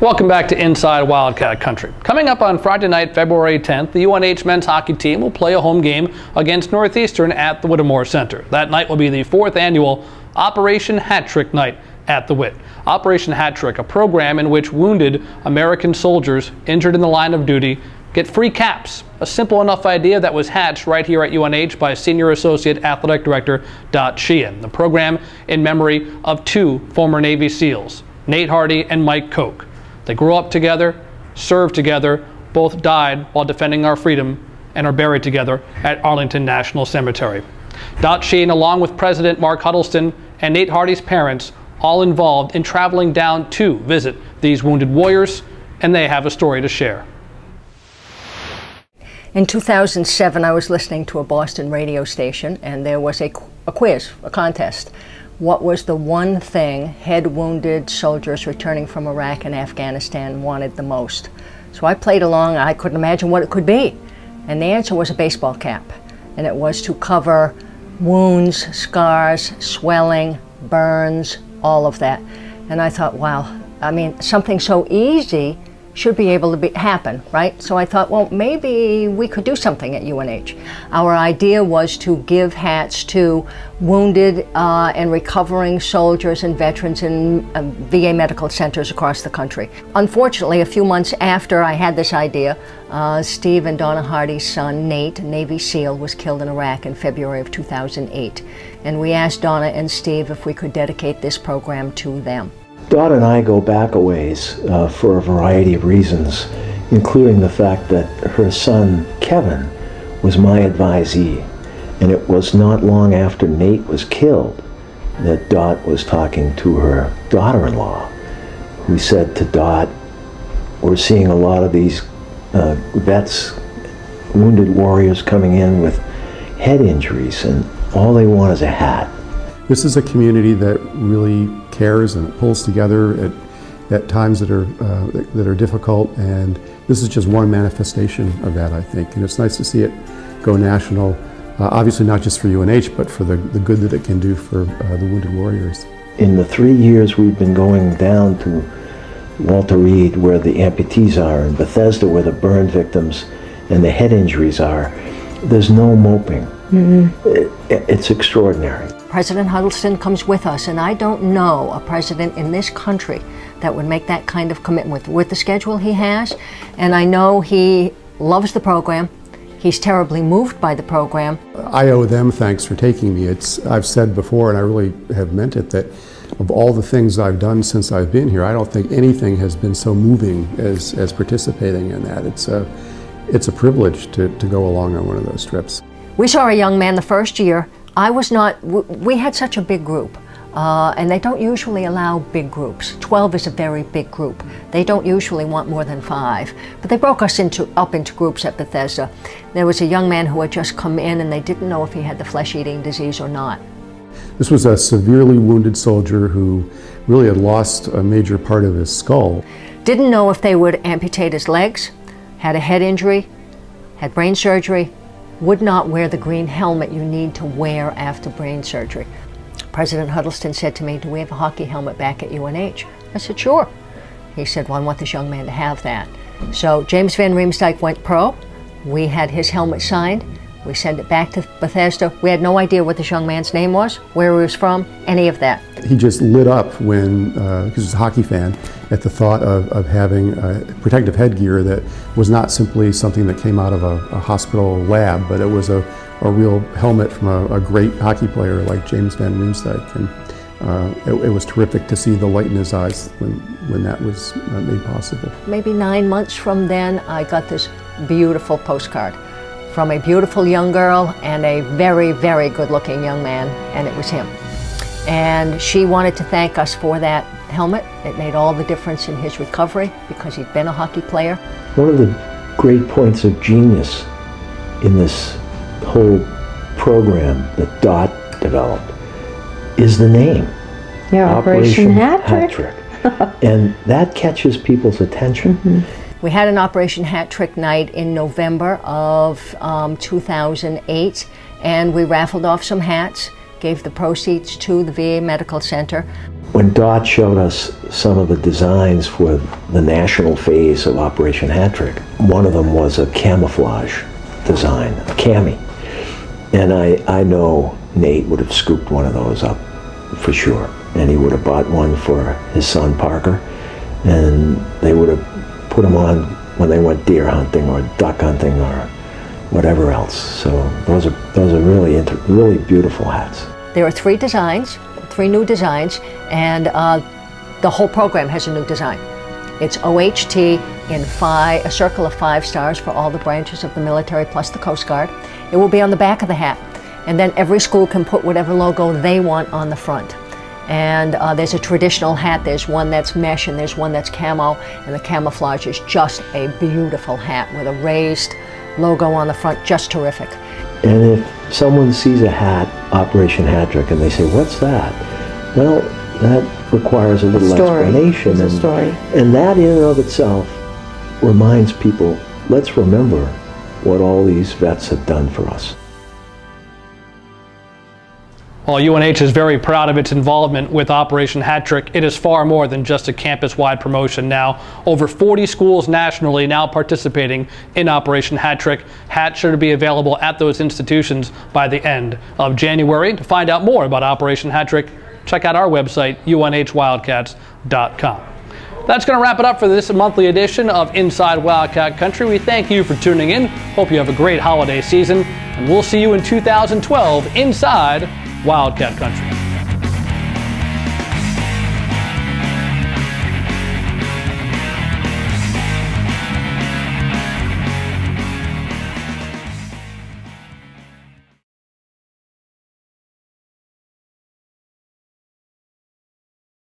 Welcome back to Inside Wildcat Country. Coming up on Friday night, February 10th, the UNH men's hockey team will play a home game against Northeastern at the Whittemore Center. That night will be the 4th annual Operation Hat Trick Night at the WIT. Operation Hat Trick, a program in which wounded American soldiers injured in the line of duty get free caps. A simple enough idea that was hatched right here at UNH by Senior Associate Athletic Director Dot Sheehan. The program in memory of 2 former Navy SEALs, Nate Hardy and Mike Koch. They grew up together, served together, both died while defending our freedom, and are buried together at Arlington National Cemetery. Dot Sheehan, along with President Mark Huddleston and Nate Hardy's parents, all involved in traveling down to visit these wounded warriors, and they have a story to share. In 2007, I was listening to a Boston radio station, and there was a quiz, a contest. What was the one thing head-wounded soldiers returning from Iraq and Afghanistan wanted the most? So I played along. I couldn't imagine what it could be. And the answer was a baseball cap. And it was to cover wounds, scars, swelling, burns, all of that. And I thought, wow, I mean, something so easy should be able to happen, right? So I thought, well, maybe we could do something at UNH. Our idea was to give hats to wounded and recovering soldiers and veterans in VA medical centers across the country. Unfortunately, a few months after I had this idea, Steve and Donna Hardy's son, Nate, Navy SEAL, was killed in Iraq in February of 2008. And we asked Donna and Steve if we could dedicate this program to them. Dot and I go back a ways for a variety of reasons, including the fact that her son, Kevin, was my advisee. And it was not long after Nate was killed that Dot was talking to her daughter-in-law, who said to Dot, we're seeing a lot of these vets, wounded warriors coming in with head injuries, and all they want is a hat. This is a community that really cares and pulls together at times that are difficult, and this is just one manifestation of that, I think. And it's nice to see it go national, obviously not just for UNH, but for the good that it can do for the wounded warriors. In the 3 years we've been going down to Walter Reed, where the amputees are, and Bethesda, where the burn victims and the head injuries are, there's no moping. It's extraordinary. President Huddleston comes with us, and I don't know a president in this country that would make that kind of commitment with the schedule he has. And I know he loves the program. He's terribly moved by the program. I owe them thanks for taking me. I've said before, and I really have meant it, that of all the things I've done since I've been here, I don't think anything has been so moving as participating in that. It's a privilege to go along on one of those trips. We saw a young man the first year. We had such a big group, and they don't usually allow big groups. 12 is a very big group. They don't usually want more than 5, but they broke us up into groups at Bethesda. There was a young man who had just come in, and they didn't know if he had the flesh-eating disease or not. This was a severely wounded soldier who really had lost a major part of his skull. Didn't know if they would amputate his legs, had a head injury, had brain surgery, would not wear the green helmet you need to wear after brain surgery. President Huddleston said to me, do we have a hockey helmet back at UNH? I said, sure. He said, well, I want this young man to have that. So James Van Riemsdyk went pro. We had his helmet signed. We sent it back to Bethesda. We had no idea what this young man's name was, where he was from, any of that. He just lit up when, because he's a hockey fan, at the thought of having protective headgear that was not simply something that came out of a hospital lab, but it was a real helmet from a great hockey player like James Van Riemsdyk. And it was terrific to see the light in his eyes when that was made possible. Maybe 9 months from then, I got this beautiful postcard from a beautiful young girl and a very, very good-looking young man, and it was him. And she wanted to thank us for that helmet. It made all the difference in his recovery because he'd been a hockey player. One of the great points of genius in this whole program that Dot developed is the name. Yeah, Operation Hat Trick. And that catches people's attention. We had an Operation Hat Trick night in November of 2008, and we raffled off some hats, gave the proceeds to the VA Medical Center. when Dot showed us some of the designs for the national phase of Operation Hat Trick, one of them was a camouflage design, a cami. And I know Nate would have scooped one of those up for sure. And he would have bought one for his son Parker, and they would have put them on when they went deer hunting or duck hunting or whatever else. So those are really beautiful hats. There are 3 designs, 3 new designs, and the whole program has a new design. It's OHT in a circle of 5 stars for all the branches of the military plus the Coast Guard. It will be on the back of the hat, and then every school can put whatever logo they want on the front. And there's a traditional hat, there's one that's mesh, and there's one that's camo, and the camouflage is just a beautiful hat with a raised logo on the front, just terrific. And if someone sees a hat, Operation Hat Trick, and they say, what's that? Well, that requires a little explanation. It's a story. And that in and of itself reminds people, let's remember what all these vets have done for us. While UNH is very proud of its involvement with Operation Hat Trick, it is far more than just a campus-wide promotion now. Over 40 schools nationally now participating in Operation Hat Trick. Hats should be available at those institutions by the end of January. To find out more about Operation Hat Trick, check out our website, unhwildcats.com. That's going to wrap it up for this monthly edition of Inside Wildcat Country. We thank you for tuning in. Hope you have a great holiday season, and we'll see you in 2012 inside Wildcat Country.